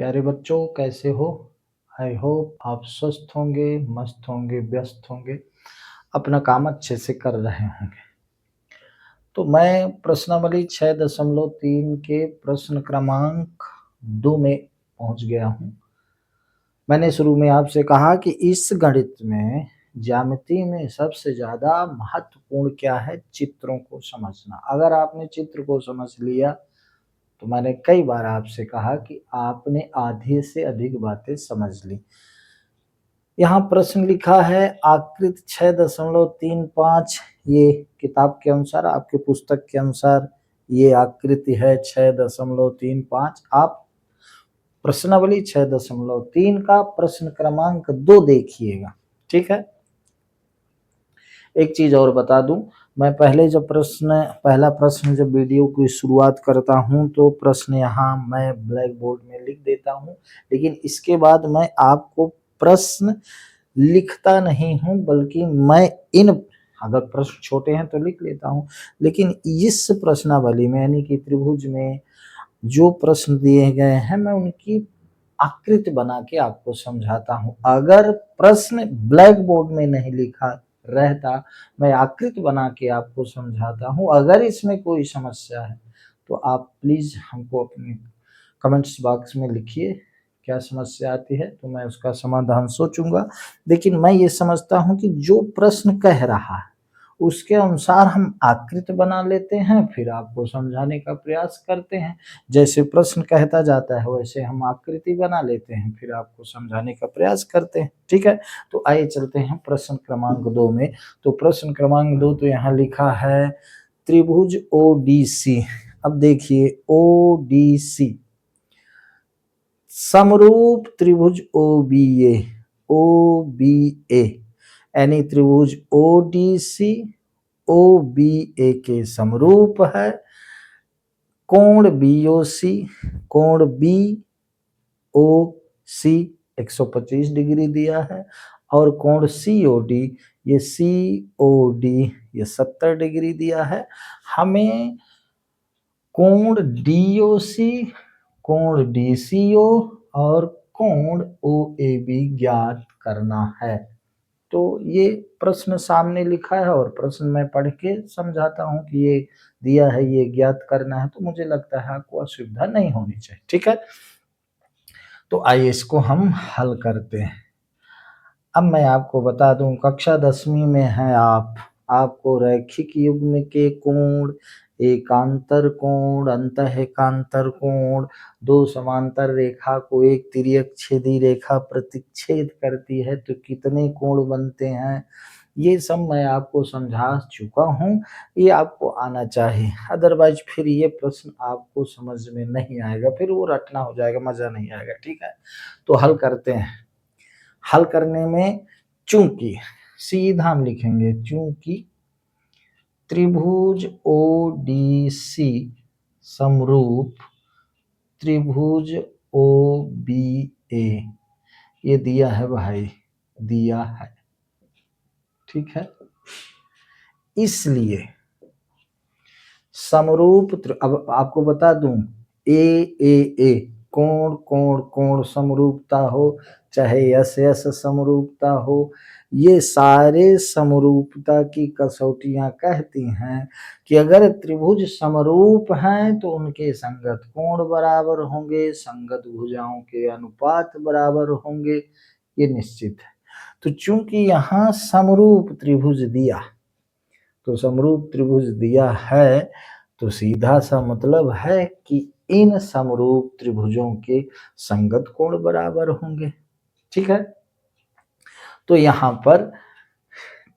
प्यारे बच्चों, कैसे हो? आई होप आप स्वस्थ होंगे, मस्त होंगे, व्यस्त होंगे, अपना काम अच्छे से कर रहे होंगे। तो मैं प्रश्नावली 6.3 के प्रश्न क्रमांक 2 में पहुंच गया हूं। मैंने शुरू में आपसे कहा कि इस गणित में, ज्यामिति में सबसे ज्यादा महत्वपूर्ण क्या है? चित्रों को समझना। अगर आपने चित्र को समझ लिया तो मैंने कई बार आपसे कहा कि आपने आधे से अधिक बातें समझ ली। यहाँ प्रश्न लिखा है आकृति 6.35। ये किताब के अनुसार, आपके पुस्तक के अनुसार ये आकृति है 6.35। आप प्रश्नावली 6.3 का प्रश्न क्रमांक 2 देखिएगा, ठीक है। एक चीज और बता दूं, मैं पहला प्रश्न जब वीडियो की शुरुआत करता हूं तो प्रश्न यहाँ मैं ब्लैक बोर्ड में लिख देता हूं, लेकिन इसके बाद मैं आपको प्रश्न लिखता नहीं हूं, बल्कि मैं अगर प्रश्न छोटे हैं तो लिख लेता हूं, लेकिन इस प्रश्नावली में यानी कि त्रिभुज में जो प्रश्न दिए गए हैं मैं उनकी आकृति बना के आपको समझाता हूं। अगर प्रश्न ब्लैक बोर्ड में नहीं लिखा रहता, मैं आकृति बना के आपको समझाता हूं। अगर इसमें कोई समस्या है तो आप प्लीज हमको अपने कमेंट्स बॉक्स में लिखिए क्या समस्या आती है, तो मैं उसका समाधान सोचूंगा। लेकिन मैं ये समझता हूं कि जो प्रश्न कह रहा है उसके अनुसार हम आकृति बना लेते हैं, फिर आपको समझाने का प्रयास करते हैं। जैसे प्रश्न कहता जाता है वैसे हम आकृति बना लेते हैं, फिर आपको समझाने का प्रयास करते हैं, ठीक है। तो आइए चलते हैं प्रश्न क्रमांक 2 में। तो प्रश्न क्रमांक 2 तो यहाँ लिखा है त्रिभुज ओडीसी। अब देखिए ओडीसी समरूप त्रिभुज ओबीए, ओबीए यानी त्रिभुज ओडीसी ओबीए के समरूप है। कोण बीओसी, कोण बीओसी 125 डिग्री दिया है, और कोण सीओडी, ये सीओडी ये 70 डिग्री दिया है। हमें कोण डीओसी, कोण डीसीओ और कोण ओएबी ज्ञात करना है। तो ये प्रश्न सामने लिखा है और प्रश्न मैं पढ़ के समझाता हूं कि ये दिया है, ये ज्ञात करना है, तो मुझे लगता है आपको असुविधा नहीं होनी चाहिए, ठीक है। तो आइए इसको हम हल करते हैं। अब मैं आपको बता दूं, कक्षा 10वीं में है आपको रैखिक युग्म के कोण, एकांतर कोण, अंतःएकांतर कोण, दो समांतर रेखा को एक तिर्यक छेदी रेखा प्रतिच्छेद करती है तो कितने कोण बनते हैं, ये सब मैं आपको समझा चुका हूं। ये आपको आना चाहिए, अदरवाइज फिर ये प्रश्न आपको समझ में नहीं आएगा, फिर वो रटना हो जाएगा, मजा नहीं आएगा, ठीक है। तो हल करते हैं। हल करने में चूंकि सीधा हम लिखेंगे, चूंकि त्रिभुज ओडीसी समरूप त्रिभुज ओबीए, ये दिया है भाई, दिया है, ठीक है। इसलिए समरूप, अब आपको बता दूं, ए कोण कोण कोण समरूपता हो, चाहे यस यस समरूपता हो, ये सारे समरूपता की कसौटियां कहती हैं कि अगर त्रिभुज समरूप हैं तो उनके संगत कोण बराबर होंगे, संगत भुजाओं के अनुपात बराबर होंगे, ये निश्चित है। तो चूंकि यहाँ समरूप त्रिभुज दिया, तो समरूप त्रिभुज दिया है तो सीधा सा मतलब है कि इन समरूप त्रिभुजों के संगत कोण बराबर होंगे, ठीक है। तो यहां पर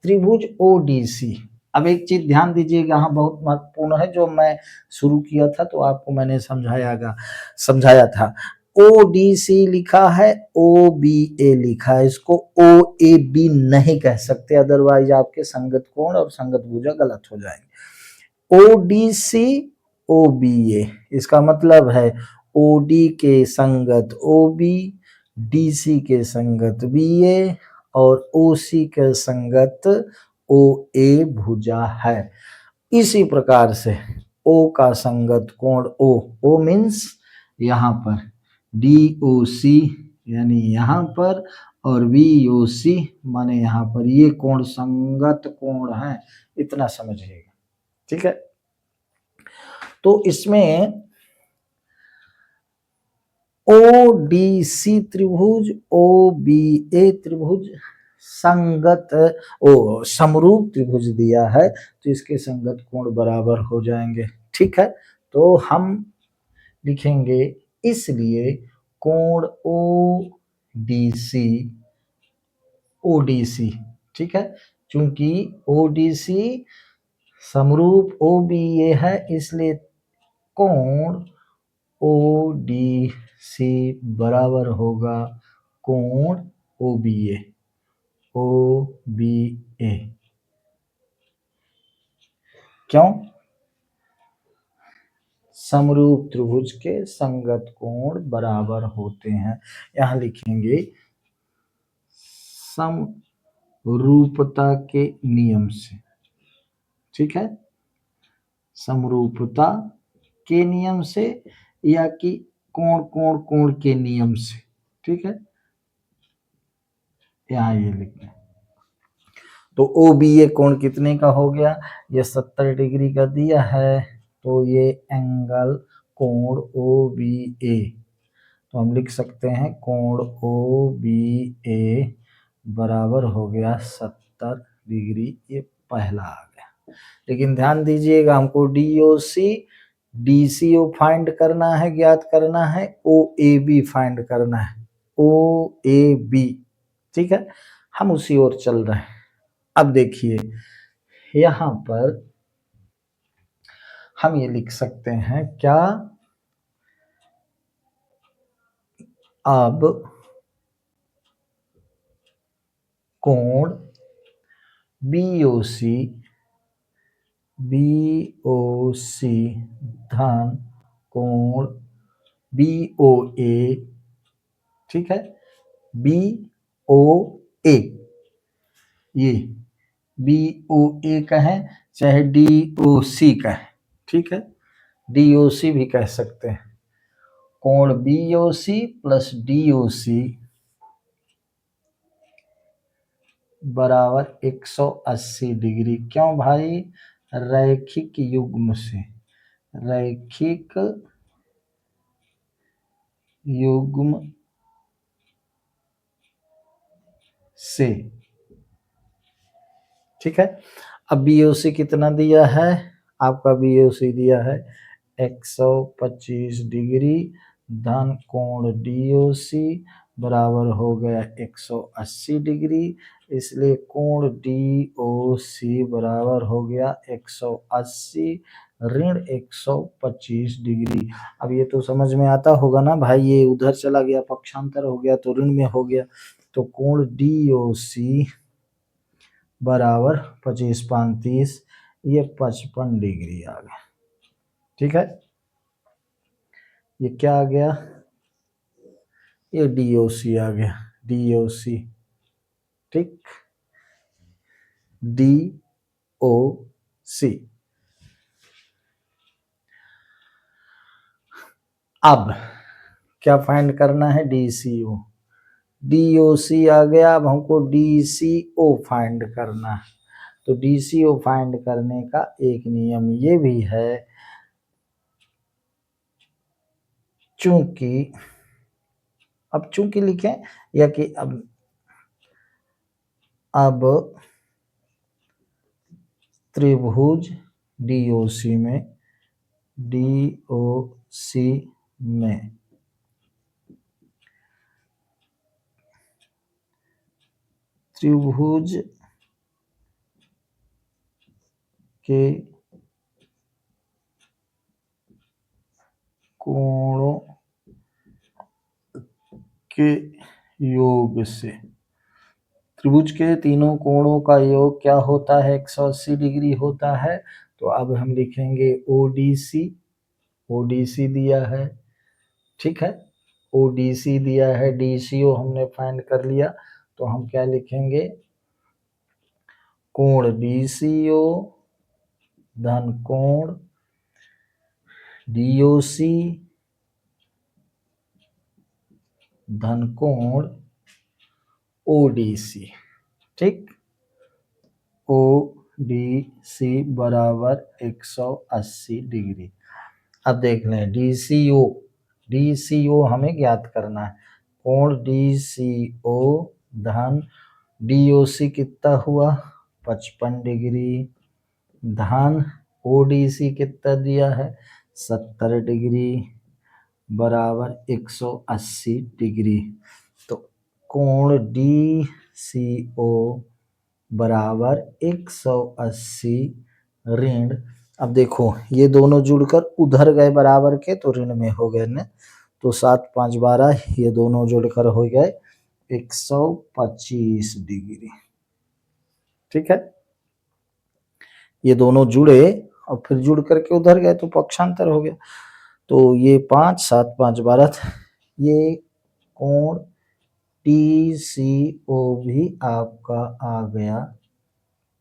त्रिभुज ओडीसी, अब एक चीज ध्यान दीजिएगा, यहाँ बहुत महत्वपूर्ण है, जो मैं शुरू किया था तो आपको मैंने समझाया था। ओडीसी लिखा है, ओबीए लिखा है, इसको ओएबी नहीं कह सकते, अदरवाइज आपके संगत कोण और संगत भुजा गलत हो जाएंगे। ओडीसी ओबीए, इसका मतलब है ओडी के संगत ओबी, डीसी के संगत बीए और ओसी के संगत ओए भुजा है। इसी प्रकार से ओ का संगत कोण ओ मीन्स यहाँ पर DOC यानी यहाँ पर, और VOC माने यहाँ पर, ये कोण संगत कोण है, इतना समझिएगा। ठीक है, तो इसमें ODC त्रिभुज, OBA त्रिभुज संगत समरूप त्रिभुज दिया है, तो इसके संगत कोण बराबर हो जाएंगे। ठीक है, तो हम लिखेंगे इसलिए कोण ODC, ठीक है, चूंकि ODC समरूप OBA है, इसलिए कोण ODC बराबर होगा कोण OBA। क्यों? समरूप त्रिभुज के संगत कोण बराबर होते हैं। यहां लिखेंगे समरूपता के नियम से। ठीक है, समरूपता के नियम से या कि कोण कोण कोण के नियम से। ठीक है, यहां ये लिखना। तो OBA कोण कितने का हो गया? ये 70 डिग्री का दिया है, तो ये एंगल कोण OBA, तो हम लिख सकते हैं कोण OBA बराबर हो गया 70 डिग्री। ये पहला आ गया। लेकिन ध्यान दीजिएगा, हमको DCO फाइंड करना है, ज्ञात करना है, OAB फाइंड करना है, OAB। ठीक है, हम उसी ओर चल रहे हैं। अब देखिए, यहां पर हम ये लिख सकते हैं क्या, अब कोण BOC धन कोण BOA, ठीक है, BOA, ये BOA कहें चाहे DOC कहें, ठीक है, DOC भी कह सकते हैं। कोण BOC प्लस DOC बराबर 180 डिग्री। क्यों भाई? रैखिक युग्म से, रैखिक युग्म से। ठीक है, अब BOC कितना दिया है? आपका BOC दिया है 125 डिग्री धन कोण DOC बराबर हो गया 180 डिग्री, इसलिए कोण DOC बराबर हो गया 180 ऋण 125 डिग्री। अब ये तो समझ में आता होगा ना भाई, ये उधर चला गया, पक्षांतर हो गया तो ऋण में हो गया, तो कोण DOC बराबर 25 ये 55 डिग्री आ गया। ठीक है, ये क्या आ गया? ये DOC आ गया, DOC। ठीक, DOC। अब क्या फाइंड करना है? DCO। DOC आ गया, अब हमको DCO फाइंड करना है। तो DCO फाइंड करने का एक नियम ये भी है, चूंकि, अब चूंकि लिखें या कि अब त्रिभुज DOC में त्रिभुज के कोणों के योग से, त्रिभुज के तीनों कोणों का योग क्या होता है? 180 डिग्री होता है। तो अब हम लिखेंगे ODC दिया है, ठीक है, ODC दिया है, DCO हमने फाइंड कर लिया, तो हम क्या लिखेंगे? कोण DCO धन कोण DOC धन कोण ODC, ठीक, ODC बराबर 180 डिग्री। अब देख लें DCO हमें ज्ञात करना है। कोण DCO धन DOC कितना हुआ 55 डिग्री धन ODC कितना दिया है 70 डिग्री बराबर 180 डिग्री। तो कोण DCO बराबर 180 ऋण, अब देखो ये दोनों जुड़कर उधर गए बराबर के तो ऋण में हो गए न, तो 7 5 12 ये दोनों जुड़कर हो गए 125 डिग्री, ठीक है। ये दोनों जुड़े और फिर जुड़ करके उधर गए तो पक्षांतर हो गया। तो ये 5 7 5 12 ये कोण TCO भी आपका आ गया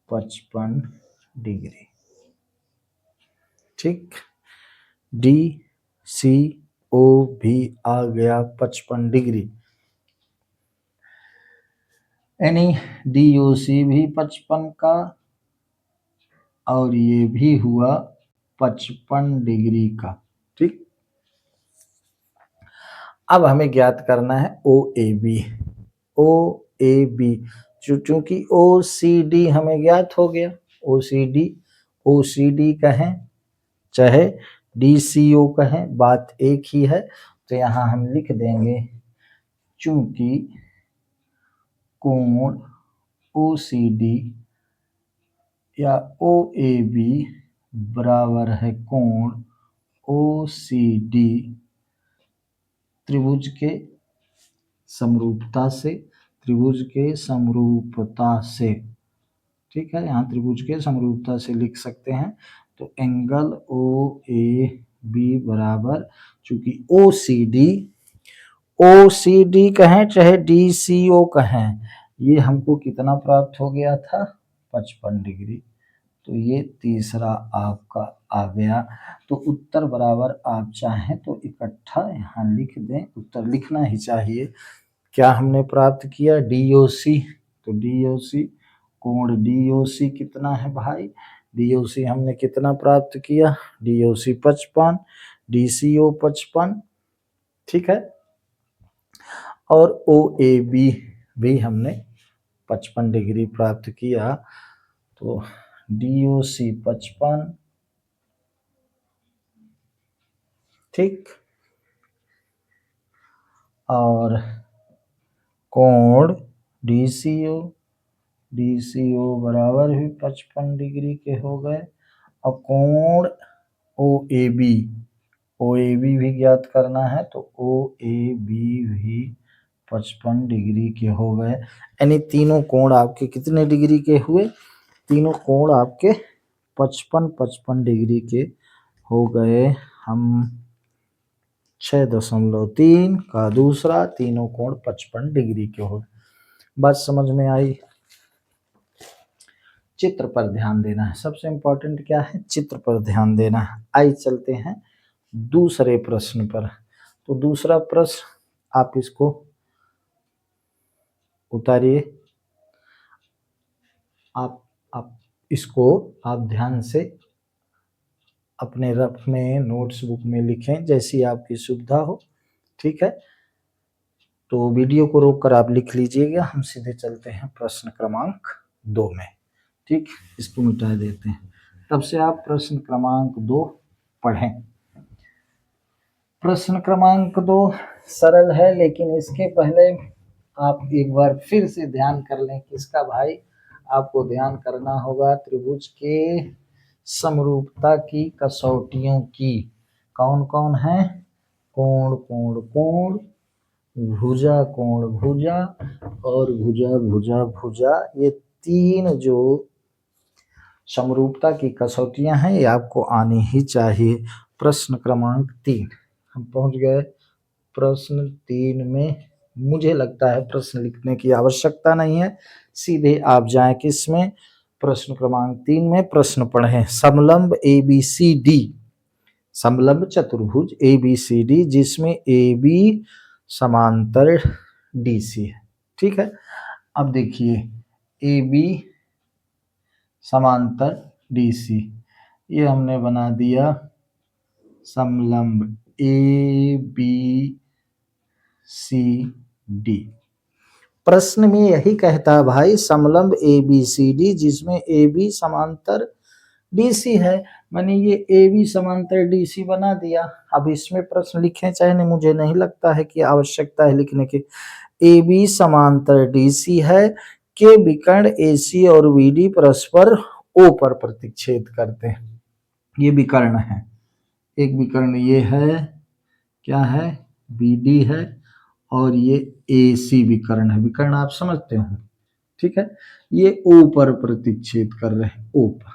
55 डिग्री, ठीक। DCO भी आ गया 55 डिग्री, यानी DOC भी 55 का और ये भी हुआ 55 डिग्री का, ठीक। अब हमें ज्ञात करना है OAB। चूंकि OCD हमें ज्ञात हो गया, OCD कहें चाहे DCO कहें बात एक ही है। तो यहाँ हम लिख देंगे चूंकि कोण OCD या OAB बराबर है कोण OCD त्रिभुज के समरूपता से, ठीक है। यहाँ त्रिभुज के समरूपता से लिख सकते हैं। तो एंगल OAB बराबर चूंकि OCD कहें चाहे DCO कहें, ये हमको कितना प्राप्त हो गया था 55 डिग्री। तो ये तीसरा आपका आ गया। तो उत्तर बराबर आप चाहें तो इकट्ठा यहाँ लिख दें, उत्तर लिखना ही चाहिए। क्या हमने प्राप्त किया DOC, तो DOC कोण DOC कितना है भाई, DOC हमने कितना प्राप्त किया DOC 55, DCO 55, ठीक है। और OAB भी हमने 55 डिग्री प्राप्त किया। तो DOC 55, ठीक, और कोण DCO बराबर भी 55 डिग्री के हो गए। और कोण OAB भी ज्ञात करना है। तो OAB भी 55 डिग्री के हो गए। यानी तीनों कोण आपके कितने डिग्री के हुए, तीनों कोण आपके 55 डिग्री के हो गए। हम 6.3 का दूसरा, तीनों कोण 55 डिग्री के हो। बात समझ में आई। चित्र पर ध्यान देना है, सबसे इंपॉर्टेंट क्या है, चित्र पर ध्यान देना है। आइए चलते हैं दूसरे प्रश्न पर। तो दूसरा प्रश्न आप इसको उतारिए, आप इसको आप ध्यान से अपने रफ में नोट्स बुक में लिखें जैसी आपकी सुविधा हो, ठीक है। तो वीडियो को रोक कर आप लिख लीजिएगा। हम सीधे चलते हैं प्रश्न क्रमांक 2 में, ठीक। इसको मिटा देते हैं, तब से आप प्रश्न क्रमांक 2 पढ़ें। प्रश्न क्रमांक 2 सरल है, लेकिन इसके पहले आप एक बार फिर से ध्यान कर लें। किसका भाई, आपको ध्यान करना होगा त्रिभुज के समरूपता की कसौटियों की। कौन कौन है, कोण कोण कोण, भुजा कोण भुजा और भुजा भुजा भुजा। ये तीन जो समरूपता की कसौटियां हैं ये आपको आनी ही चाहिए। प्रश्न क्रमांक 3 हम पहुंच गए। प्रश्न 3 में मुझे लगता है प्रश्न लिखने की आवश्यकता नहीं है, सीधे आप जाएं किसमें, प्रश्न क्रमांक 3 में। प्रश्न पढ़ें, समलंब ABCD, समलंब चतुर्भुज ABCD जिसमें AB समांतर डीसी है। ठीक है, अब देखिए ए बी समांतर डीसी, ये हमने बना दिया समलंब ए बी सी डी। प्रश्न में यही कहता है भाई समलंब ए बी सी डी जिसमें ए बी समांतर डीसी है। मैंने ये ए बी समांतर डीसी बना दिया। अब इसमें प्रश्न लिखें चाहे नहीं, मुझे नहीं लगता है कि आवश्यकता है लिखने की। ए बी समांतर डीसी है के विकर्ण एसी और बीडी परस्पर ओ पर प्रतिच्छेद करते हैं। ये विकर्ण है, एक विकर्ण ये है, क्या है, बीडी है, और ये एसी विकर्ण है। विकर्ण आप समझते हो, ठीक है। ये ओ पर प्रतिच्छेद कर रहे हैं, ओ पर।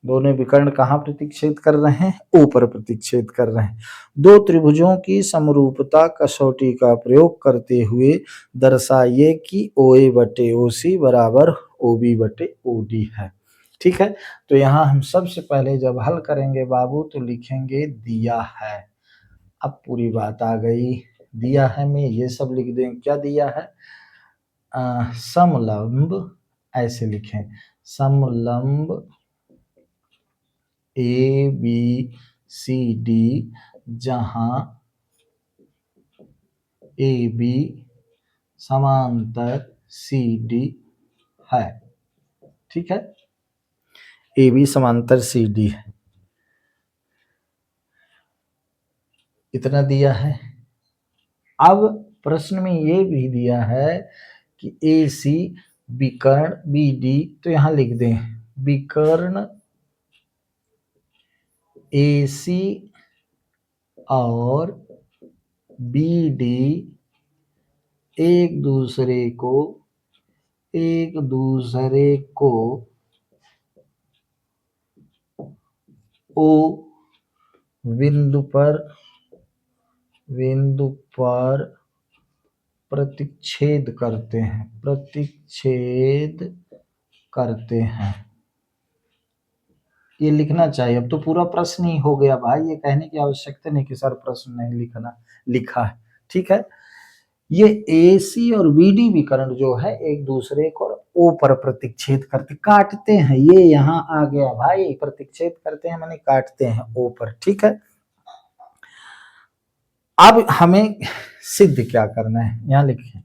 दोनों विकर्ण कहाँ प्रतिच्छेद कर रहे हैं, ओ पर प्रतिच्छेद कर रहे हैं। दो त्रिभुजों की समरूपता कसौटी का प्रयोग करते हुए दर्शाइए कि ओ ए बटे ओ सी बराबर ओ बी बटे ओ डी है। ठीक है, तो यहाँ हम सबसे पहले जब हल करेंगे बाबू तो लिखेंगे दिया है। अब पूरी बात आ गई, दिया है में ये सब लिख दें। क्या दिया है, समलंब, ऐसे लिखें, समलंब ए बी सी डी, जहां ए बी समांतर सी डी है। ठीक है, ए बी समांतर सी डी है, इतना दिया है। अब प्रश्न में ये भी दिया है कि ए सी विकर्ण बी डी, तो यहां लिख दें विकर्ण ए सी और बी डी एक दूसरे को ओ बिंदु पर प्रतिच्छेद करते हैं। ये लिखना चाहिए। अब तो पूरा प्रश्न ही हो गया भाई, ये कहने की आवश्यकता नहीं कि सर प्रश्न नहीं लिखा है। ठीक है, ये AC और BD विकर्ण जो है एक दूसरे को O पर प्रतिच्छेद करते, काटते हैं। ये यहाँ आ गया भाई, प्रतिच्छेद करते हैं माने काटते हैं O पर। ठीक है, अब हमें सिद्ध क्या करना है, यहाँ लिखे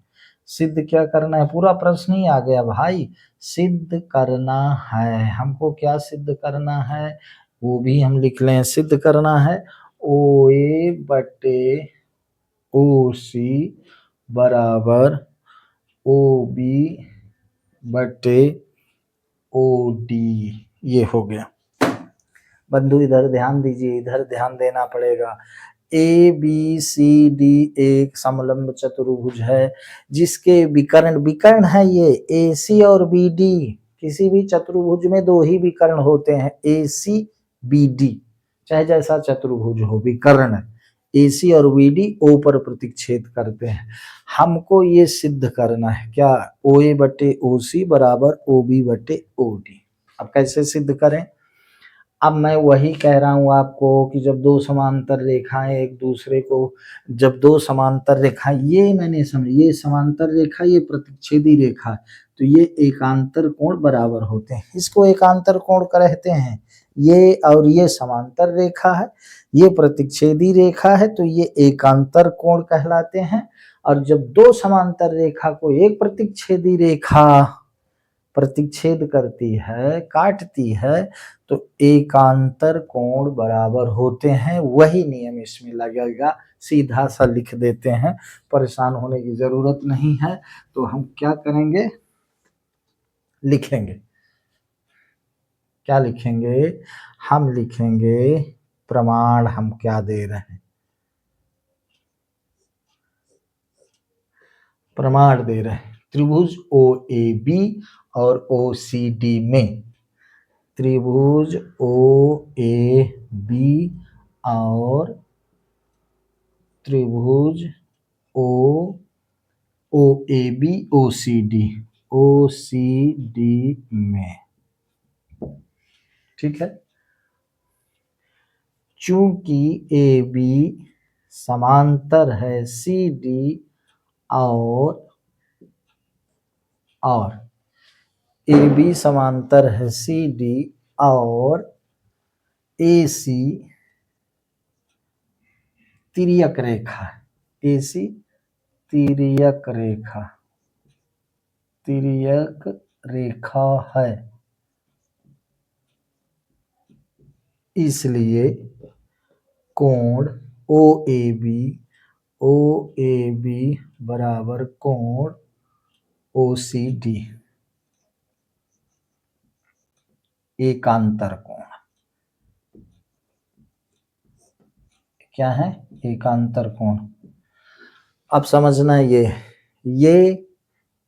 सिद्ध क्या करना है, पूरा प्रश्न ही आ गया भाई। सिद्ध करना है हमको, क्या सिद्ध करना है वो भी हम लिख लें। सिद्ध करना है OA बटे OC बराबर OB बटे OD, ये हो गया। बंधु इधर ध्यान दीजिए, इधर ध्यान देना पड़ेगा। ए बी सी डी एक समलंब चतुर्भुज है जिसके विकर्ण है ये ए सी और बी डी। किसी भी चतुर्भुज में दो ही विकर्ण होते हैं, ए सी बी डी, चाहे जैसा चतुर्भुज हो, विकर्ण ए सी और बी डी ओ पर प्रतिच्छेद करते हैं। हमको ये सिद्ध करना है, क्या, ओ ए बटे ओ सी बराबर ओ बी बटे ओ डी। अब कैसे सिद्ध करें, अब मैं वही कह रहा हूं आपको कि जब दो समांतर रेखाएं एक दूसरे को, जब दो समांतर रेखाएं, ये मैंने समझ, ये समांतर रेखा ये प्रतिच्छेदी रेखा, तो ये एकांतर कोण बराबर होते हैं, इसको एकांतर कोण कहते हैं। ये और ये समांतर रेखा है, ये प्रतिच्छेदी रेखा है, तो ये एकांतर कोण कहलाते हैं। और जब दो समांतर रेखा को एक प्रतिच्छेदी रेखा प्रतिच्छेद करती है, काटती है, तो एकांतर कोण बराबर होते हैं। वही नियम इसमें लगेगा, सीधा सा लिख देते हैं, परेशान होने की जरूरत नहीं है। तो हम क्या करेंगे, लिखेंगे, क्या लिखेंगे, हम लिखेंगे प्रमाण। हम क्या दे रहे हैं, प्रमाण दे रहे हैं। त्रिभुज ओ ए बी और ओ सी डी में, त्रिभुज ओ ए बी और त्रिभुज ओ A B O C D में, ठीक है, चूंकि ए बी समांतर है सी डी और ए बी समांतर है सी डी और ए सी तिर्यक रेखा है। ए सी तिर्यक रेखा है, इसलिए कोण ओ ए बी बराबर कोण ओ सी डी, एकांतर कोण। क्या है? एकांतर कोण। अब समझना ये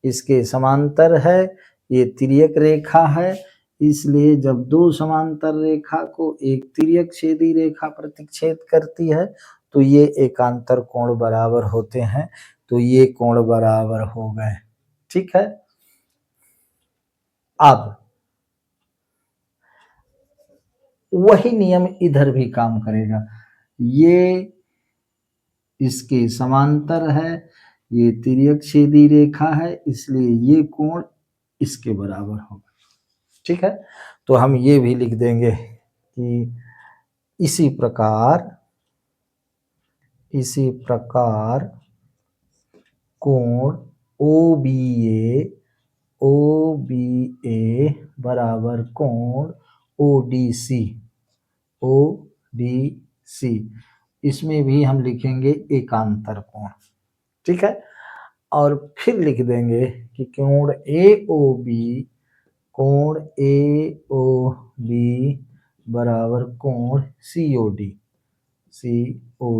इसके समांतर है, ये तिर्यक रेखा है, इसलिए जब दो समांतर रेखा को एक तिर्यक छेदी रेखा प्रतिच्छेद करती है तो ये एकांतर कोण बराबर होते हैं, तो ये कोण बराबर हो गए। ठीक है। अब वही नियम इधर भी काम करेगा, ये इसके समांतर है, ये तिर्यक छेदी रेखा है, इसलिए ये कोण इसके बराबर होगा। ठीक है। तो हम ये भी लिख देंगे कि इसी प्रकार कोण ओ बी ए बराबर कोण ओ डी सी, इसमें भी हम लिखेंगे एकांतर कोण। ठीक है। और फिर लिख देंगे कि कोण ए ओ बी बराबर कोण सी ओ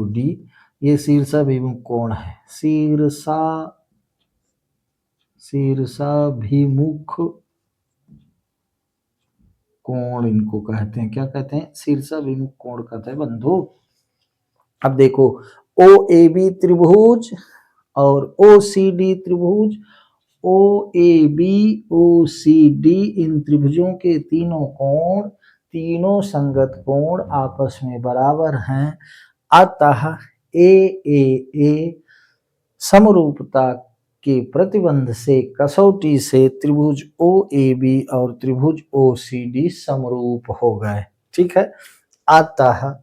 डी, ये शीर्षाभिमुख कोण है, शीर्षाभिमुख कोण इनको कहते हैं। क्या कहते हैं? शीर्षाभिमुख कोण कहते हैं बंधु। अब देखो ओ ए बी त्रिभुज और ओ सी डी त्रिभुज, ओ A B O C D इन त्रिभुजों के तीनों संगत कोण आपस में बराबर हैं, अतः ए समरूपता के प्रतिबंध से कसौटी से त्रिभुज ओ ए बी और त्रिभुज ओ सी डी समरूप हो गए। ठीक है। अतः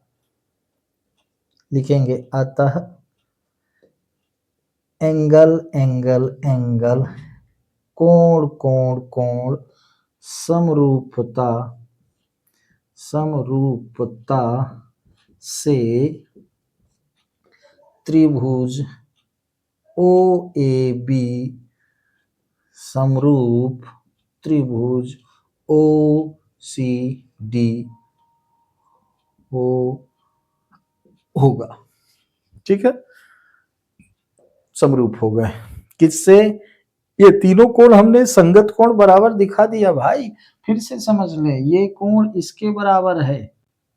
लिखेंगे, अतः एंगल कोण समरूपता से त्रिभुज ओ ए बी समरूप त्रिभुज ओ सी डी होगा। ठीक है। समरूप हो गए किससे? ये तीनों कोण हमने संगत कोण बराबर दिखा दिया भाई। फिर से समझ लें, ये कोण इसके बराबर है,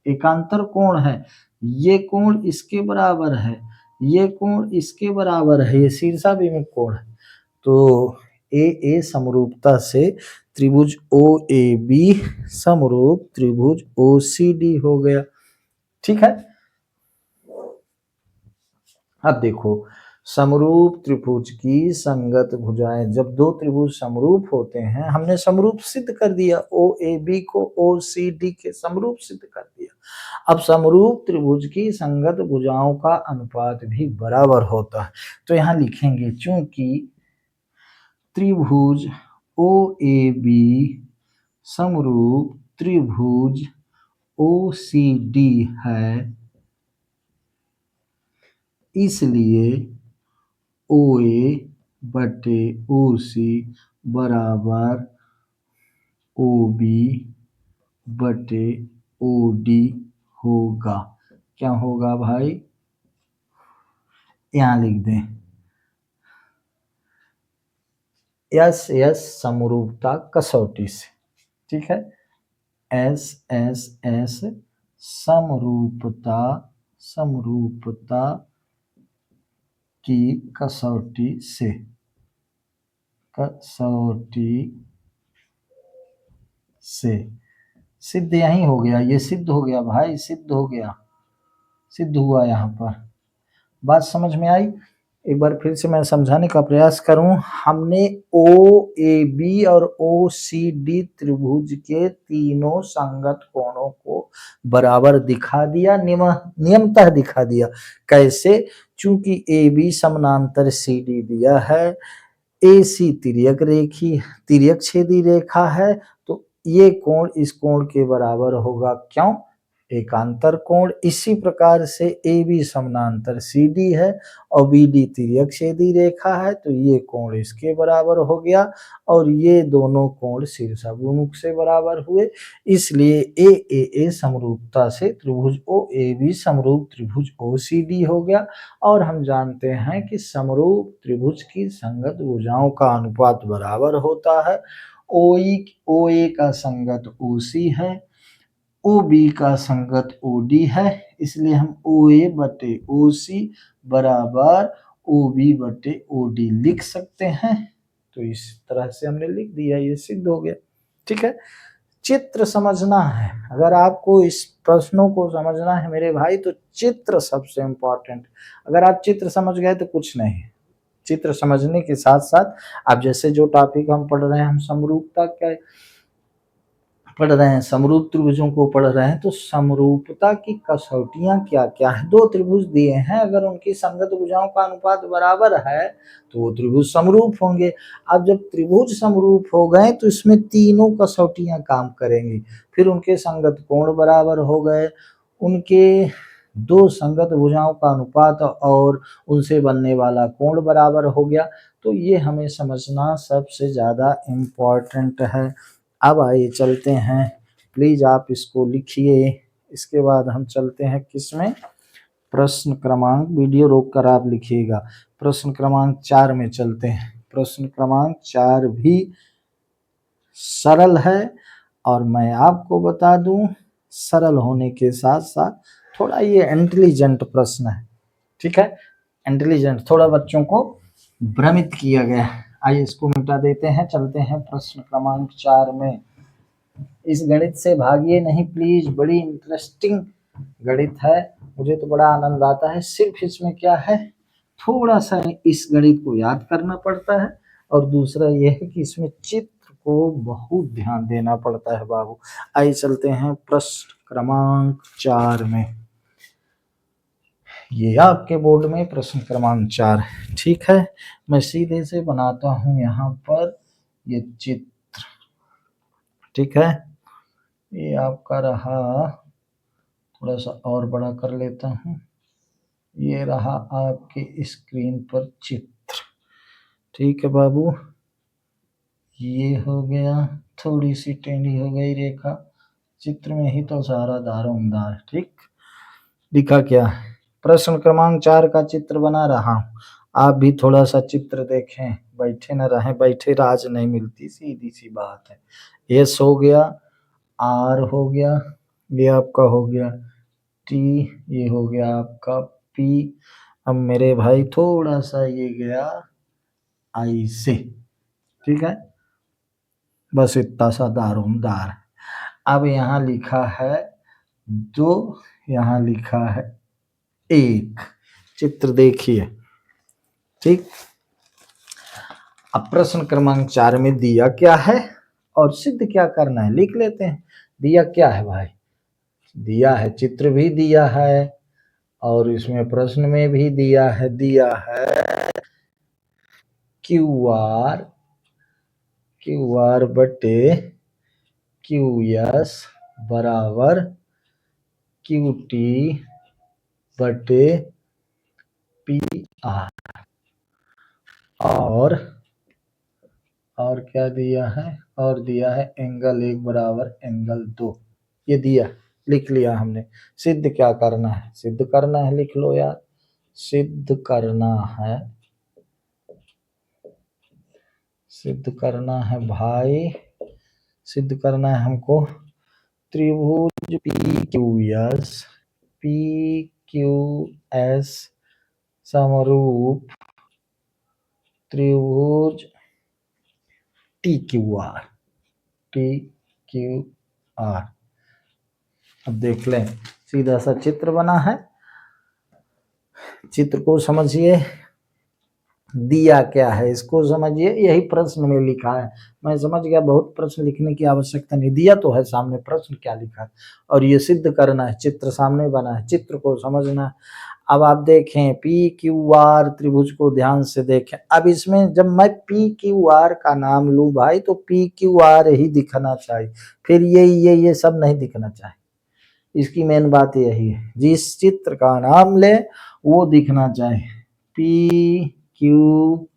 एकांतर कोण है, ये कोण इसके बराबर है, ये कोण इसके बराबर है, ये शीर्षाभिमुख कोण है। तो ए समरूपता से त्रिभुज ओ ए बी समरूप त्रिभुज ओ सी डी हो गया। ठीक है। अब देखो, समरूप त्रिभुज की संगत भुजाएं, जब दो त्रिभुज समरूप होते हैं, हमने समरूप सिद्ध कर दिया, ओ ए बी को ओ सी डी के समरूप सिद्ध कर दिया। अब समरूप त्रिभुज की संगत भुजाओं का अनुपात भी बराबर होता है, तो यहां लिखेंगे चूंकि त्रिभुज ओ ए बी समरूप त्रिभुज ओ सी डी है, इसलिए ओ ए बटे ओ सी बराबर ओ बी बटे ओ डी होगा। क्या होगा भाई? यहां लिख दें, एस समरूपता कसौटी से। ठीक है। एस समरूपता की कसौटी से सिद्ध यही हो गया, ये सिद्ध हो गया भाई, सिद्ध हो गया, सिद्ध हुआ यहाँ पर। बात समझ में आई? एक बार फिर से मैं समझाने का प्रयास करूं। हमने ओ ए बी और ओ सी डी त्रिभुज के तीनों संगत कोणों को बराबर दिखा दिया, नियमतः दिखा दिया। कैसे? चूंकि ए बी समानांतर सी डी दिया है, ए सी तिर्यक छेदी रेखा है, तो ये कोण इस कोण के बराबर होगा। क्यों? एकांतर कोण। इसी प्रकार से ए बी समानांतर सी डी है और बी डी तिर्यक छेदी रेखा है, तो ये कोण इसके बराबर हो गया और ये दोनों कोण शीर्षाभिमुख से बराबर हुए। इसलिए ए समरूपता से त्रिभुज ओ ए बी समरूप त्रिभुज ओ सी डी हो गया। और हम जानते हैं कि समरूप त्रिभुज की संगत भुजाओं का अनुपात बराबर होता है। ओ ए का संगत ओ सी है, ओ बी का संगत ओ डी है, इसलिए हम ओ ए बटे ओ सी बराबर ओ बी बटे ओ डी लिख सकते हैं। तो इस तरह से हमने लिख दिया, ये सिद्ध हो गया। ठीक है, चित्र समझना है। अगर आपको इस प्रश्नों को समझना है मेरे भाई, तो चित्र सबसे इंपॉर्टेंट। अगर आप चित्र समझ गए तो कुछ नहीं। चित्र समझने के साथ साथ आप जैसे जो टॉपिक हम पढ़ रहे हैं, हम समरूपता क्या पढ़ रहे हैं, समरूप त्रिभुजों को पढ़ रहे हैं, तो समरूपता की कसौटियां क्या क्या है। दो त्रिभुज दिए हैं, अगर उनकी संगत भुजाओं का अनुपात बराबर है तो वो त्रिभुज समरूप होंगे। अब जब त्रिभुज समरूप हो गए तो इसमें तीनों कसौटियां काम करेंगी। फिर उनके संगत कोण बराबर हो गए, उनके दो संगत भुजाओं का अनुपात और उनसे बनने वाला कोण बराबर हो गया। तो ये हमें समझना सबसे ज्यादा इम्पोर्टेंट है। अब आइए चलते हैं, प्लीज आप इसको लिखिए। इसके बाद हम चलते हैं किसमें? प्रश्न क्रमांक, वीडियो रोक कर आप लिखिएगा। प्रश्न क्रमांक 4 में चलते हैं। प्रश्न क्रमांक 4 भी सरल है और मैं आपको बता दूं, सरल होने के साथ साथ थोड़ा ये इंटेलिजेंट प्रश्न है। ठीक है, इंटेलिजेंट, थोड़ा बच्चों को भ्रमित किया गया है। आइए इसको मिटा देते हैं, चलते हैं प्रश्न क्रमांक 4 में। इस गणित से भागिए नहीं प्लीज, बड़ी इंटरेस्टिंग गणित है, मुझे तो बड़ा आनंद आता है। सिर्फ इसमें क्या है, थोड़ा सा इस गणित को याद करना पड़ता है और दूसरा यह है कि इसमें चित्र को बहुत ध्यान देना पड़ता है बाबू। आइए चलते हैं प्रश्न क्रमांक 4 में। ये आपके बोर्ड में प्रश्न क्रमांक 4 है। ठीक है, मैं सीधे से बनाता हूं यहाँ पर ये चित्र। ठीक है, ये आपका रहा, थोड़ा सा और बड़ा कर लेता हूँ। ये रहा आपके स्क्रीन पर चित्र। ठीक है बाबू, ये हो गया, थोड़ी सी टेढ़ी हो गई रेखा, चित्र में ही तो सारा दारोमदार। ठीक, दिखा क्या? प्रश्न क्रमांक 4 का चित्र बना रहा हूँ, आप भी थोड़ा सा चित्र देखें, बैठे न रहें, बैठे राज नहीं मिलती, सीधी सी बात है। एस हो गया, आर हो गया, ये आपका हो गया टी, ये हो गया आपका पी। अब मेरे भाई थोड़ा सा ये गया आई से। ठीक है, बस इतना सा दारोमदार। अब यहाँ लिखा है 2, यहाँ लिखा है 1। चित्र देखिए। ठीक, अब प्रश्न क्रमांक 4 में दिया क्या है और सिद्ध क्या करना है, लिख लेते हैं। दिया क्या है भाई? दिया है, चित्र भी दिया है और इसमें प्रश्न में भी दिया है क्यू आर बटे क्यू एस बराबर क्यू टी बटे पी आर। और क्या दिया है? और दिया है एंगल 1 बराबर एंगल 2। ये दिया, लिख लिया हमने। सिद्ध क्या करना है? सिद्ध करना है, लिख लो यार। सिद्ध करना है भाई, सिद्ध करना है हमको त्रिभुज पी क्यू एस समरूप त्रिभुज टी क्यू आर। अब देख लें, सीधा सा चित्र बना है। चित्र को समझिए, दिया क्या है इसको समझिए, यही प्रश्न में लिखा है। मैं समझ गया, बहुत प्रश्न लिखने की आवश्यकता नहीं, दिया तो है सामने, प्रश्न क्या लिखा है और ये सिद्ध करना है, चित्र सामने बना है, चित्र को समझना है। अब आप देखें पी क्यू आर त्रिभुज को ध्यान से देखें। अब इसमें जब मैं पी क्यू आर का नाम लूं भाई तो पी क्यू आर ही दिखना चाहिए, फिर ये सब नहीं दिखना चाहिए। इसकी मेन बात यही है, जिस चित्र का नाम ले वो दिखना चाहिए, पी क्यू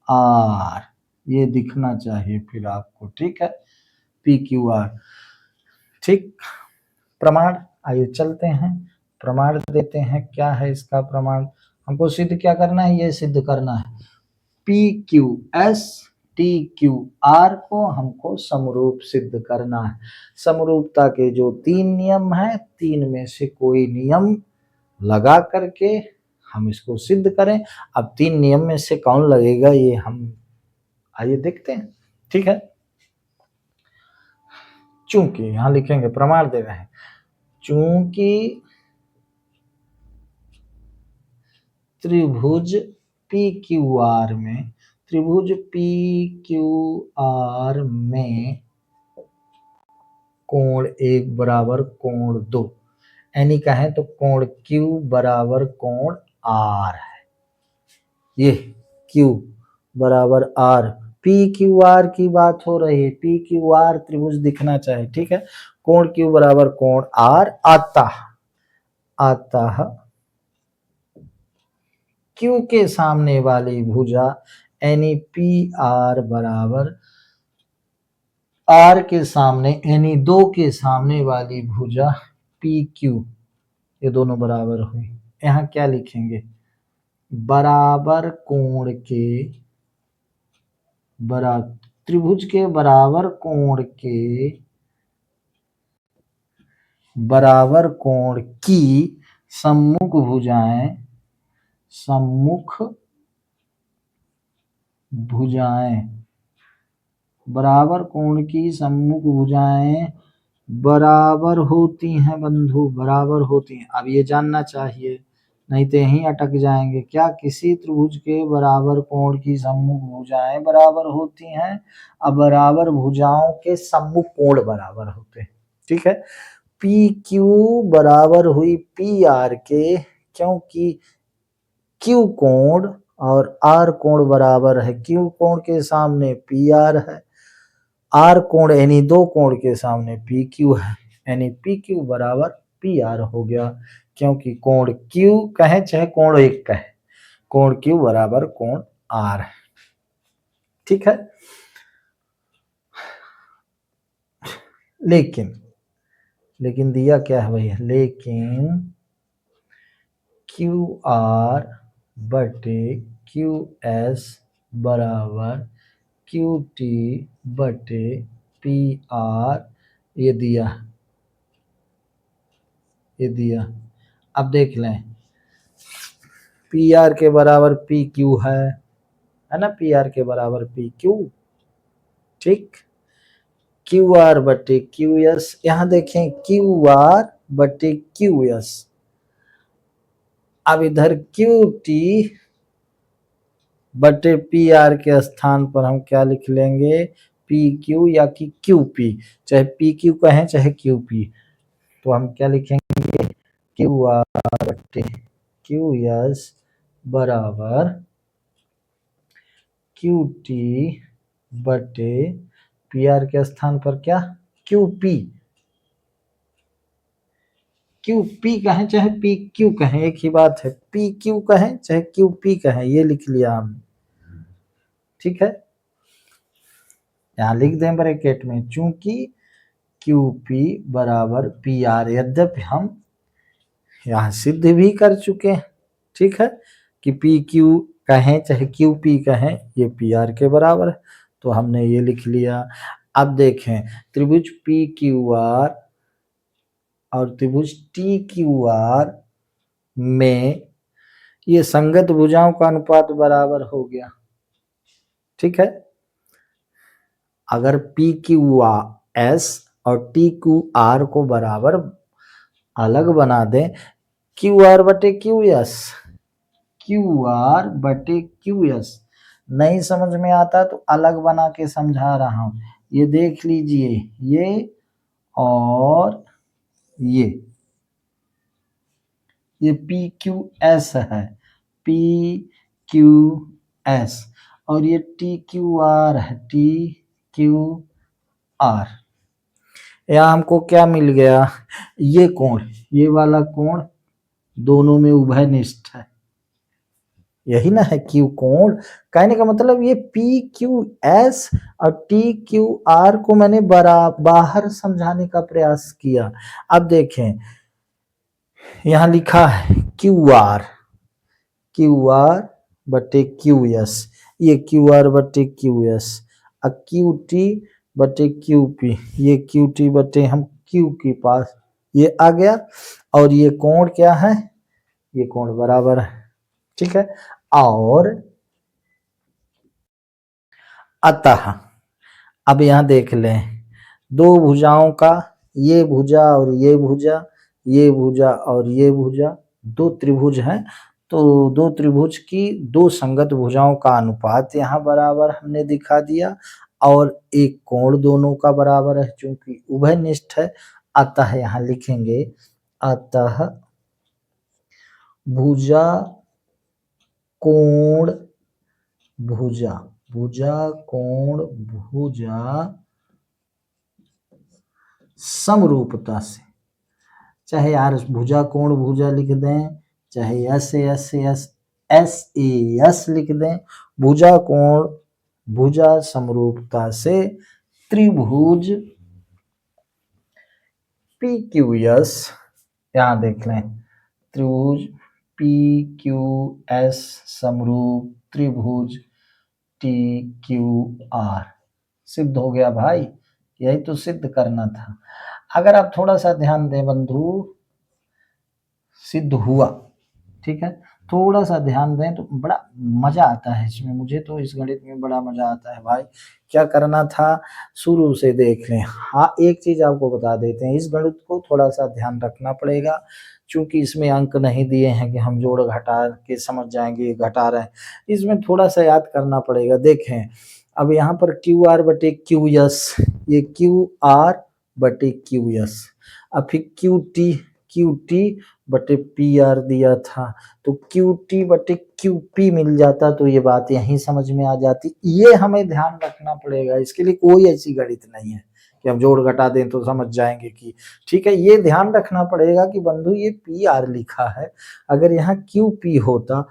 आर ये दिखना चाहिए फिर आपको, ठीक है, पी क्यू आर। ठीक, प्रमाण, आइए चलते हैं प्रमाण देते हैं। क्या है इसका प्रमाण, हमको सिद्ध क्या करना है, ये सिद्ध करना है P Q S T Q R को हमको समरूप सिद्ध करना है। समरूपता के जो 3 नियम हैं, 3 में से कोई नियम लगा करके हम इसको सिद्ध करें। अब 3 नियम में से कौन लगेगा ये हम आइए देखते हैं, ठीक है। चूंकि यहां लिखेंगे, प्रमाण दे रहे हैं, चूंकि त्रिभुज पी क्यू आर में, त्रिभुज पी क्यू आर में कोण 1 बराबर कोण 2, यानी कहें तो कोण Q बराबर कोण R है। ये Q बराबर R, पी क्यू आर की बात हो रही है, पी क्यू आर त्रिभुज दिखना चाहिए, ठीक है। कोण Q बराबर कोण R आता Q के सामने वाली भुजा यानी पी आर बराबर R के सामने यानी 2 के सामने वाली भुजा पी क्यू, ये दोनों बराबर हुई। यहाँ क्या लिखेंगे, बराबर कोण के, त्रिभुज के बराबर कोण के बराबर कोण की सम्मुख भुजाएं, सम्मुख भुजाएं, बराबर कोण की सम्मुख भुजाएं बराबर होती हैं बंधु, बराबर होती हैं। अब ये जानना चाहिए, नहीं तो यहीं अटक जाएंगे। क्या किसी त्रिभुज के बराबर कोण की सम्मुख भुजाएं बराबर होती हैं? अब बराबर भुजाओं के सम्मुख कोण बराबर होते हैं, ठीक है। पी क्यू बराबर हुई पी आर के, क्योंकि क्यू कोण और आर कोण बराबर है, क्यू कोण के सामने पी आर है, आर कोण यानी 2 कोण के सामने पी क्यू है, यानी पी क्यू बराबर पी आर हो गया। क्योंकि कोण Q कहे चाहे कोण 1 कहे, कोण Q बराबर कोण R है, ठीक है। लेकिन दिया क्या है भैया, लेकिन क्यू आर बटे क्यू एस बराबर क्यू टी बटे पी आर, ये दिया। अब देख लें, पी आर के बराबर पी क्यू है ना, पी आर के बराबर पी क्यू, ठीक। क्यू आर बटे क्यू एस, यहां देखें क्यू आर बटे क्यू एस। अब इधर क्यू टी बटे पी आर के स्थान पर हम क्या लिख लेंगे, पी क्यू या कि क्यू पी, चाहे पी क्यू कहें चाहे क्यू पी, तो हम क्या लिखेंगे, क्यू आर बटे क्यू एस बराबर क्यू टी बटे पी आर के स्थान पर क्या, क्यू पी। क्यू पी कहें चाहे पी क्यू कहें एक ही बात है, पी क्यू कहें चाहे क्यू पी कहें, ये लिख लिया हमने, ठीक है। यहां लिख दें ब्रैकेट में, चूंकि क्यू पी बराबर पी आर, यद्यपि हम यहां सिद्ध भी कर चुके हैं, ठीक है, कि पी क्यू कहें चाहे क्यू पी कहें ये पी आर के बराबर है, तो हमने ये लिख लिया। अब देखें, त्रिभुज पी क्यू आर और त्रिभुज टी क्यू आर में ये संगत भुजाओं का अनुपात बराबर हो गया, ठीक है। अगर पी क्यू एस और टी क्यू आर को बराबर अलग बना दें, क्यू आर बटे क्यू एस, क्यू आर बटे क्यू एस। नहीं समझ में आता तो अलग बना के समझा रहा हूं। ये देख लीजिए, ये और ये पी क्यू एस है, पी क्यू एस, और ये टी क्यू आर है, टी क्यू आर। यहाँ हमको क्या मिल गया, ये कोण, ये वाला कोण दोनों में उभयनिष्ठ है, यही ना है क्यू कोण। कहने का मतलब ये पी क्यू एस और टी क्यू आर को मैंने बाहर समझाने का प्रयास किया। अब देखें, यहां लिखा है क्यू आर बटे क्यू एस, ये क्यू आर बटे क्यू एस, और क्यू टी बटे क्यू पी, ये क्यू टी बटे हम क्यू के पास ये आ गया, और ये कोण क्या है, ये कोण बराबर है, ठीक है। और अतः अब यहां देख लें, दो भुजाओं का, ये भुजा और ये भुजा, ये भुजा और ये भुजा, दो त्रिभुज हैं, तो दो त्रिभुज की दो संगत भुजाओं का अनुपात यहाँ बराबर हमने दिखा दिया, और एक कोण दोनों का बराबर है चूंकि उभयनिष्ठ है। अतः यहाँ लिखेंगे, अतः भुजा कोण भुजा, भुजा कोण भुजा समरूपता से, चाहे यार भुजा कोण भुजा लिख दें, चाहे एस ए एस लिख दें, भुजा कोण भुजा समरूपता से त्रिभुज पी क्यू एस, यहां देख लें, त्रिभुज पी क्यू एस समरूप त्रिभुज टी क्यू आर सिद्ध हो गया भाई। यही तो सिद्ध करना था। अगर आप थोड़ा सा ध्यान दें बंधु, सिद्ध हुआ, ठीक है, थोड़ा सा ध्यान दें तो बड़ा मजा आता है इसमें। मुझे तो इस गणित में बड़ा मजा आता है भाई। क्या करना था, शुरू से देख लें। हाँ, एक चीज आपको बता देते हैं, इस गणित को थोड़ा सा ध्यान रखना पड़ेगा, चूंकि इसमें अंक नहीं दिए हैं कि हम जोड़ घटा के समझ जाएंगे घटा रहे हैं, इसमें थोड़ा सा याद करना पड़ेगा। देखें, अब यहाँ पर क्यू आर बटे क्यू एस, ये क्यू आर बटे क्यू एस, अब फिर क्यू टी बटे पी आर दिया था, तो क्यू टी बटे क्यू पी मिल जाता, तो ये बात यहीं समझ में आ जाती। ये हमें ध्यान रखना पड़ेगा, इसके लिए कोई ऐसी गणित नहीं है कि हम जोड़ घटा दें तो समझ जाएंगे कि, ठीक है। ये ध्यान रखना पड़ेगा कि बंधु ये पी आर लिखा है, अगर यहाँ क्यू पी होता,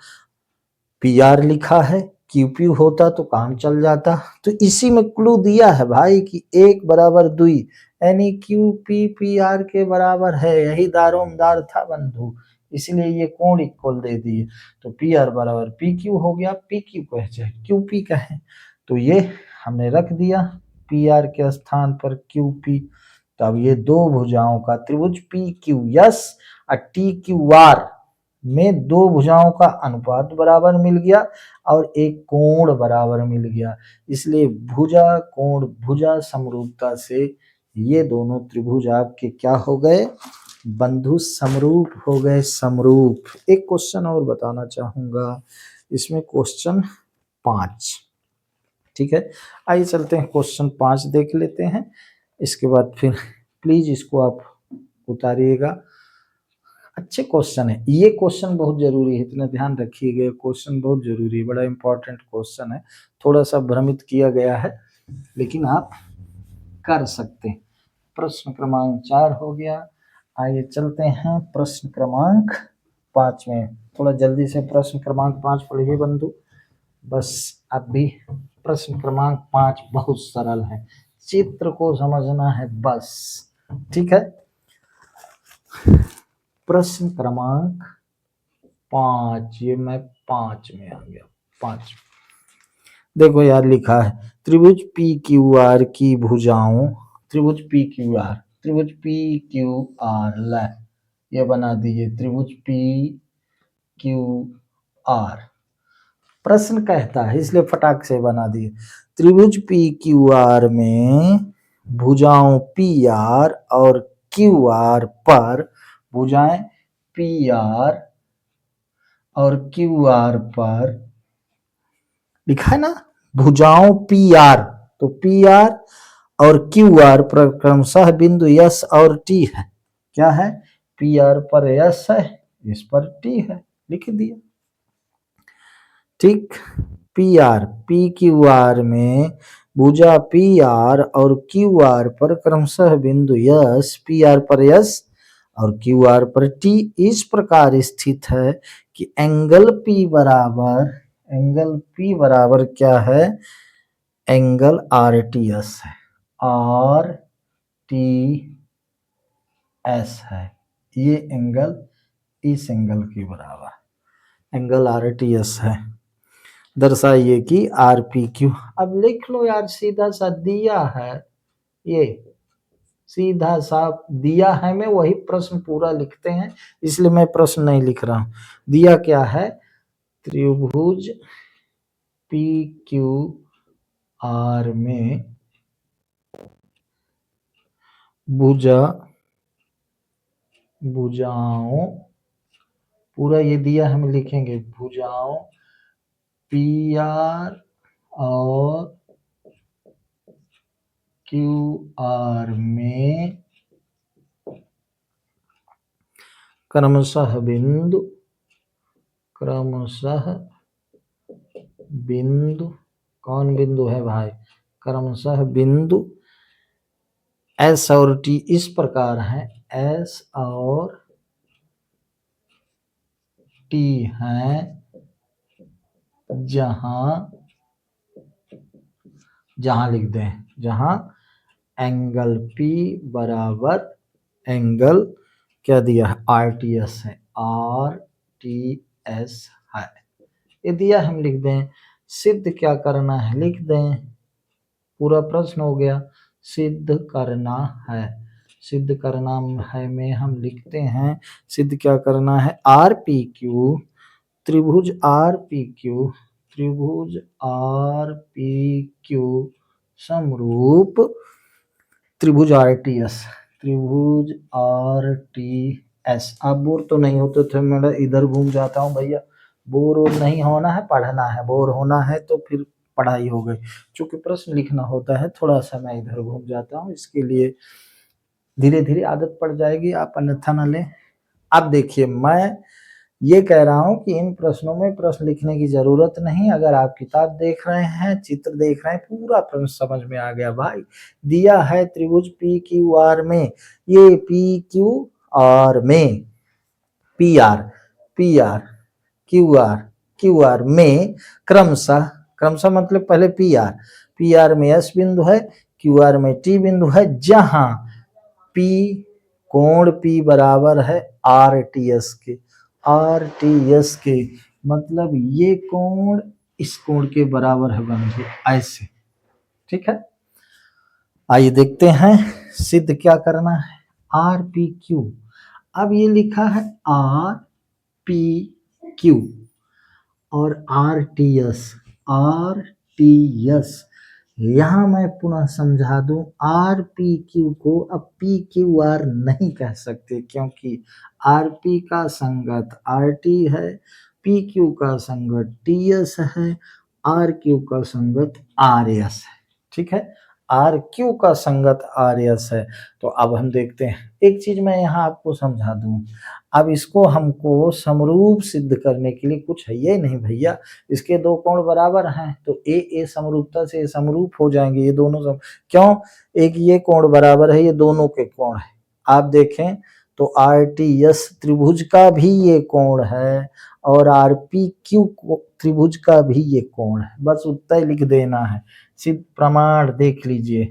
पी आर लिखा है, क्यू पी होता तो काम चल जाता। तो इसी में क्लू दिया है भाई कि एक बराबर दुई, यानी क्यू पी पी आर के बराबर है, यही दारोमदार था बंधु, इसलिए ये कोण इक्वल दे दिए। तो पी आर बराबर पी क्यू हो गया, पी क्यू कहे चाहे क्यू पी कहें, तो ये हमने रख दिया पी आर के स्थान पर क्यू पी। तो अब ये दो भुजाओं का त्रिभुज पी क्यू एस और टी क्यू आर में दो भुजाओं का अनुपात बराबर मिल गया और एक कोण बराबर मिल गया, इसलिए भुजा कोण भुजा समरूपता से ये दोनों त्रिभुज आपके क्या हो गए बंधु, समरूप हो गए, समरूप। एक क्वेश्चन और बताना चाहूंगा, इसमें क्वेश्चन 5, ठीक है। आइए चलते हैं क्वेश्चन 5 देख लेते हैं, इसके बाद फिर प्लीज इसको आप उतारिएगा। अच्छे क्वेश्चन है, ये क्वेश्चन बहुत जरूरी है, इतना ध्यान रखिएगा, क्वेश्चन बहुत जरूरी है, बड़ा इंपॉर्टेंट क्वेश्चन है, थोड़ा सा भ्रमित किया गया है लेकिन आप कर सकते हैं। प्रश्न क्रमांक 4 हो गया, आइए चलते हैं प्रश्न क्रमांक 5 में। थोड़ा जल्दी से प्रश्न क्रमांक 5 पढ़िए बंधु, बस। अब भी प्रश्न क्रमांक 5 बहुत सरल है, चित्र को समझना है बस, ठीक है। प्रश्न क्रमांक 5, ये मैं 5 में आ गया, 5 देखो यार लिखा है, त्रिभुज पी क्यू आर की भुजाओं, त्रिभुज पी क्यू आर, त्रिभुज पी क्यू आर, ला ये बना दीजिए त्रिभुज पी क्यू आर। प्रश्न कहता है इसलिए फटाक से बना दिए, त्रिभुज पी क्यू आर में भुजाओं पी आर और क्यू आर पर भुजाएं पी आर और क्यू आर पर लिखा है ना भुजाओं पी आर, तो पी आर और क्यू आर पर क्रमशः बिंदु यस और टी है। क्या है? पी आर पर यस है, इस पर टी है, लिख दिया। ठीक, P R P Q R में भुजा पी आर और क्यू आर पर क्रमशः बिंदु यस, पी आर पर यस और क्यू आर पर टी इस प्रकार स्थित है कि एंगल पी बराबर क्या है? एंगल आर टी एस है, आर टी एस है। ये एंगल इस एंगल के बराबर एंगल आर टी एस है। दर्शाइए कि आर पी क्यू। अब लिख लो यार, सीधा सा दिया है, ये सीधा सा दिया है, मैं वही प्रश्न पूरा लिखते हैं, इसलिए मैं प्रश्न नहीं लिख रहा हूं। दिया क्या है? त्रिभुज पी क्यू आर में भुजाओं, पूरा ये दिया हम लिखेंगे, भुजाओं पी आर और क्यू आर में क्रमशः बिंदु, कौन बिंदु है भाई? क्रमशः बिंदु एस और टी इस प्रकार है, एस और टी है, जहां लिख दें, जहां एंगल P बराबर एंगल क्या दिया है? RTS है, RTS है। ये दिया हम लिख दें। सिद्ध क्या करना है? लिख दें, पूरा प्रश्न हो गया। सिद्ध करना है, सिद्ध करना है में हम लिखते हैं, सिद्ध क्या करना है? आर पी क्यू, त्रिभुज आर पी क्यू, त्रिभुज आर पी क्यू समरूप त्रिभुज आर टी एस, त्रिभुज आर टी एस। आप बोर तो नहीं होते थे? मैं इधर घूम जाता हूँ भैया, बोर और नहीं होना है, पढ़ना है। बोर होना है तो फिर पढ़ाई हो गई, चूंकि प्रश्न लिखना होता है, थोड़ा सा मैं इधर घूम जाता हूँ, इसके लिए धीरे धीरे आदत पड़ जाएगी, आप अन्यथा न लें। अब देखिए, मैं ये कह रहा हूं कि इन प्रश्नों में प्रश्न लिखने की जरूरत नहीं। अगर आप किताब देख रहे हैं, चित्र देख रहे हैं, पूरा प्रश्न समझ में आ गया भाई। दिया है त्रिभुज पी क्यू आर में, ये पी क्यू आर में पी आर क्यू आर में क्रमशः मतलब पहले पी आर में एस बिंदु है, क्यू आर में टी बिंदु है, जहां पी कोण पी बराबर है आर टी एस के, आर टी एस के मतलब ये कोण इस कोण के बराबर है, बनेंगे ऐसे। ठीक है, आइए देखते हैं सिद्ध क्या करना है। आर पी क्यू, अब ये लिखा है आर पी क्यू और आर टी एस। यहां मैं पुनः समझा दूं, आर पी क्यू को अब पी क्यू आर नहीं कह सकते, क्योंकि आर पी का संगत आर टी है, पी क्यू का संगत टी एस है, आर क्यू का संगत आर एस है। ठीक है, आर क्यू का संगत आर एस है। तो अब हम देखते हैं, एक चीज मैं यहाँ आपको समझा दूं, अब इसको हमको समरूप सिद्ध करने के लिए कुछ है ये नहीं भैया, इसके दो कोण बराबर हैं तो ए समरूपता से समरूप हो जाएंगे, ये दोनों क्यों? एक ये कोण बराबर है, ये दोनों के कोण है। आप देखें तो आर टी एस त्रिभुज का भी ये कोण है और आर पी क्यू त्रिभुज का भी ये कोण है, बस उतना ही लिख देना है। सिद्ध प्रमाण देख लीजिए,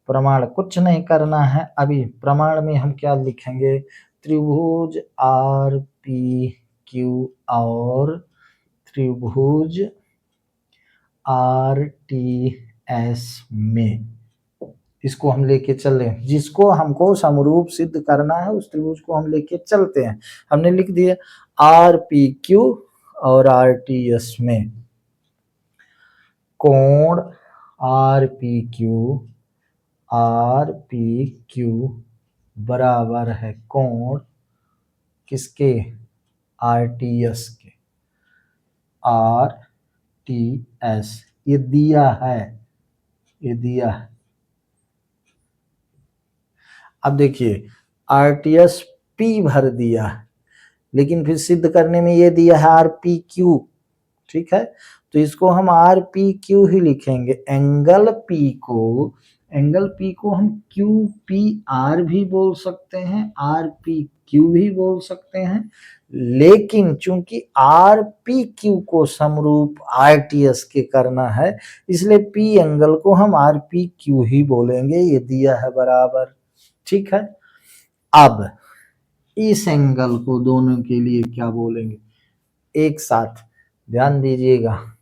प्रमाण कुछ नहीं करना है। अभी प्रमाण में हम क्या लिखेंगे? त्रिभुज आर पी क्यू और त्रिभुज आर टी एस में, इसको हम लेके चले, जिसको हमको समरूप सिद्ध करना है उस त्रिभुज को हम लेके चलते हैं। हमने लिख दिया आर पी क्यू और आर टी एस में कोण आर पी क्यू बराबर है कोण किसके? आर टी एस के। RTS, ये दिया है, ये दिया है। अब देखिए RTS P भर दिया है, लेकिन फिर सिद्ध करने में ये दिया है RPQ, ठीक है, तो इसको हम RPQ ही लिखेंगे। एंगल P को हम QPR भी बोल सकते हैं, RPQ भी बोल सकते हैं, लेकिन चूंकि RPQ को समरूप RTS के करना है, इसलिए P एंगल को हम RPQ ही बोलेंगे। ये दिया है बराबर, ठीक है। अब इस एंगल को दोनों के लिए क्या बोलेंगे, एक साथ ध्यान दीजिएगा।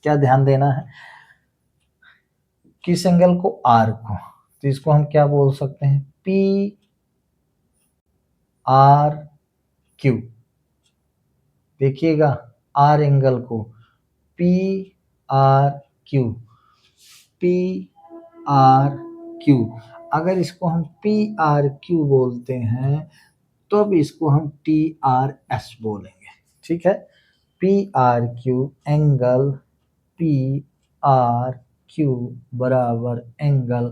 क्या ध्यान देना है, किस एंगल को, R को, तो इसको हम क्या बोल सकते हैं, PRQ। देखिएगा R एंगल को PRQ, अगर इसको हम PRQ बोलते हैं तो अब इसको हम TRS बोलेंगे, ठीक है। PRQ एंगल PRQ बराबर एंगल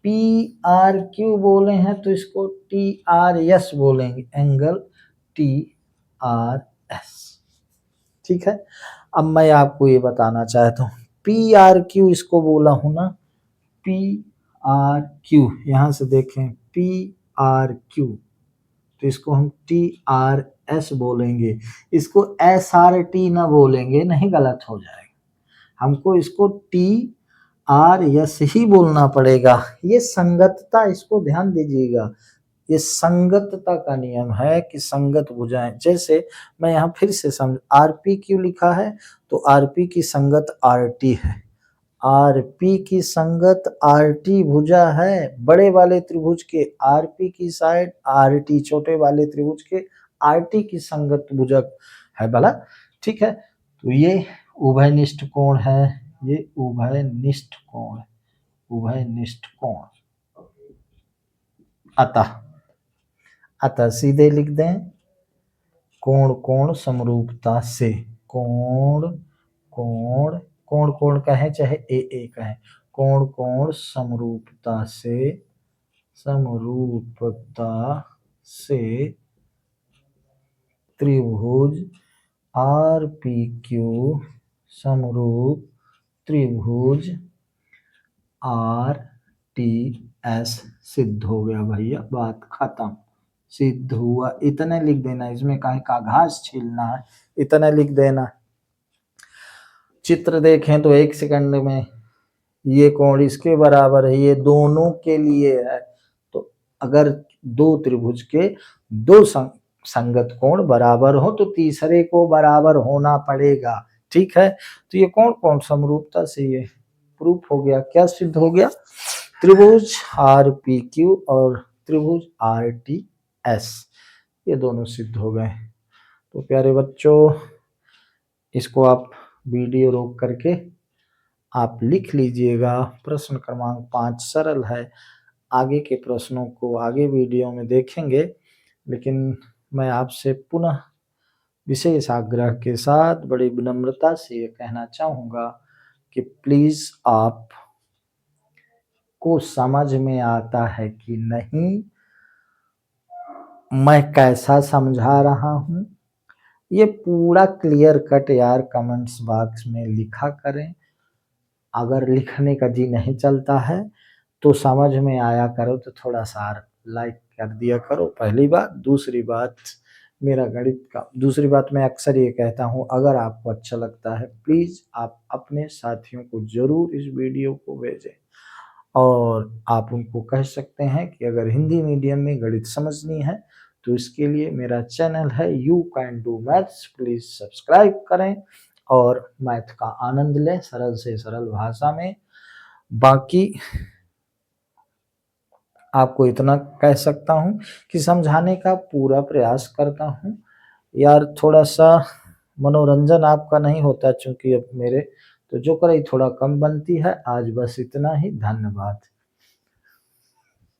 PRQ बोले हैं तो इसको TRS बोलेंगे, एंगल TRS, ठीक है। अब मैं आपको ये बताना चाहता हूँ, PRQ इसको बोला हूं ना, PRQ, यहां से देखें PRQ, तो इसको हम TRS बोलेंगे, इसको SRT ना बोलेंगे, नहीं गलत हो जाएगा, हमको इसको TRS ही बोलना पड़ेगा। ये संगतता, इसको ध्यान दीजिएगा, ये संगतता का नियम है कि संगत भुजाएं, जैसे मैं यहाँ फिर से समझ, RPQ लिखा है तो RP की संगत RT है, RP की संगत RT भुजा है, बड़े वाले त्रिभुज के RP की साइड, RT छोटे वाले त्रिभुज के RT की संगत भुजक है भला, ठीक है। तो ये उभयनिष्ठ कोण है, ये उभयनिष्ठ कोण है, उभयनिष्ठ कोण। अतः सीधे लिख दें, कोण कोण समरूपता से, कोण कोण, कोण कोण कहें चाहे ए कहें, कोण कोण समरूपता से, समरूपता से त्रिभुज RPQ समरूप त्रिभुज RTS सिद्ध हो गया भैया, बात खत्म, सिद्ध हुआ। इतना लिख देना, इसमें काहे का घास छीलना है, इतना लिख देना। चित्र देखें तो 1 सेकंड में ये कोण इसके बराबर है, ये दोनों के लिए है, तो अगर दो त्रिभुज के दो संगत कोण बराबर हो तो तीसरे को बराबर होना पड़ेगा, ठीक है। तो ये कोण कोण समरूपता से ये प्रूफ हो गया, क्या सिद्ध हो गया, त्रिभुज RPQ और त्रिभुज RTS ये दोनों सिद्ध हो गए। तो प्यारे बच्चों, इसको आप वीडियो रोक करके आप लिख लीजिएगा। प्रश्न क्रमांक 5 सरल है, आगे के प्रश्नों को आगे वीडियो में देखेंगे, लेकिन मैं आपसे पुनः विशेष आग्रह के साथ बड़ी विनम्रता से ये कहना चाहूँगा कि प्लीज़ आप को समझ में आता है कि नहीं, मैं कैसा समझा रहा हूँ, ये पूरा क्लियर कट यार कमेंट्स बॉक्स में लिखा करें। अगर लिखने का जी नहीं चलता है तो समझ में आया करो तो थोड़ा सा लाइक कर दिया करो, पहली बात। दूसरी बात, मेरा गणित का दूसरी बात मैं अक्सर ये कहता हूँ, अगर आपको अच्छा लगता है प्लीज़ आप अपने साथियों को ज़रूर इस वीडियो को भेजें, और आप उनको कह सकते हैं कि अगर हिंदी मीडियम में गणित समझनी है तो इसके लिए मेरा चैनल है you can do maths, please subscribe करें और मैथ का आनंद लें सरल से सरल भाषा में। बाकी आपको इतना कह सकता हूँ कि समझाने का पूरा प्रयास करता हूँ यार, थोड़ा सा मनोरंजन आपका नहीं होता चूंकि अब मेरे तो जो करे थोड़ा कम बनती है। आज बस इतना ही, धन्यवाद।